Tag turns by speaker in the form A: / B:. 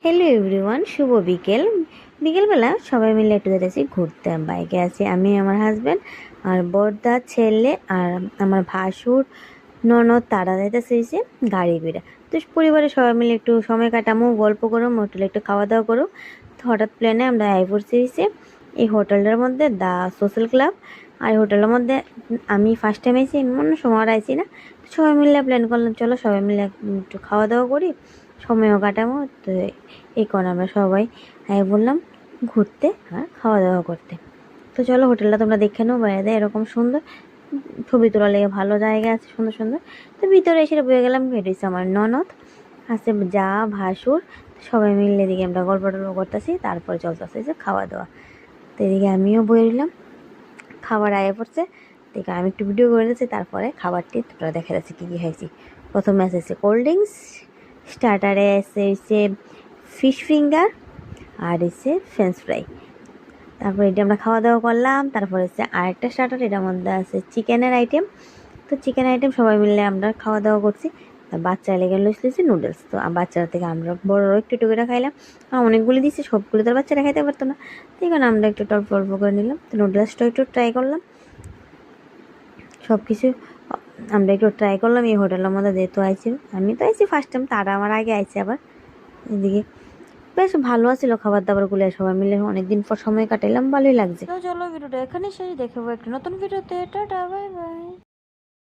A: Hello everyone, শুভ বিকেল। বিকেলবেলা সবাই মিলে একটু যেতেছি ঘুরতে। বাইকে আছি আমি, আমার হাজব্যান্ড আর বড়দা ছেলে আর আমার ভাসুর ননদ, তারা যাইতেছে এসে গাড়ি বেড়ে। তো পরিবারের সবাই মিলে একটু সময় কাটামো, গল্প করো, হোটেলে একটু খাওয়া দাওয়া করো। তো হঠাৎ প্ল্যানে আমরা আই পড়ছি এসে এই হোটেলটার মধ্যে, দ্য সোশ্যাল ক্লাব। আর এই হোটেলের মধ্যে আমি ফার্স্ট টাইম আইছি, অন্য সময় আর আইছি না। সবাই মিলে প্ল্যান করলাম চলো সবাই মিলে একটু খাওয়া দাওয়া করি, সময়ও কাটাবো। তো এই কারণে আমরা সবাই বললাম ঘুরতে আর খাওয়া দাওয়া করতে। তো চলো হোটেলটা তোমরা দেখে নাও, বাইরে এরকম সুন্দর, ছবি তোলা লেগে ভালো জায়গা আছে, সুন্দর সুন্দর। তো ভিতরে এসে বয়ে গেলাম, এটা আমার ননদ আছে, যা ভাসুর, সবাই মিলে এদিকে আমরা গল্প টল্প করতেছি, তারপরে চলতেছে যে খাওয়া দাওয়া। তো এদিকে আমিও বয়ে দিলাম, খাবার আয়ে পড়ছে। দেখে আমি একটু ভিডিও করে দিচ্ছি, তারপরে খাবারটি তোমরা দেখা যাচ্ছে কী কী খাইছি। প্রথমে এসেছে কোল্ড ড্রিঙ্কস, স্টার্টারে এসে ফিশ ফিঙ্গার আর এসে ফ্রেঞ্চ ফ্রাই। তারপরে এটা আমরা খাওয়া দাওয়া করলাম। তারপর হচ্ছে আরেকটা স্টার্টার, এটার মধ্যে আছে চিকেনের আইটেম। তো চিকেন আইটেম সবাই মিলে আমরা খাওয়া দাওয়া করছি। বাচ্চারা লেগে লইছি নুডলস। তো বাচ্চারা থেকে আমরা বড়োরও একটু একটু করে খাইলাম। অনেকগুলি দিচ্ছি, সবগুলো তো বাচ্চারা খাইতে পারতো না, তো এখানে আমরা একটু অল্প অল্প করে নিলাম। তো নুডলসটা একটু ট্রাই করলাম, সব কিছু আমরা একটু ট্রাই করলাম। এই হোটেলের মধ্যে যেহেতু আইছি, আমি তো আইছি ফার্স্ট টাইম, তারা আমার আগে আইছে আবার। এদিকে বেশ ভালো আছিল খাবার দাবারগুলো, সবাই মিলে অনেকদিন পর সময় কাটাইলাম, ভালোই লাগছে। তো চলো ভিডিওটা এখানে শেষ, দেখাবো একটা নতুন ভিডিওতে। Tata, bye bye.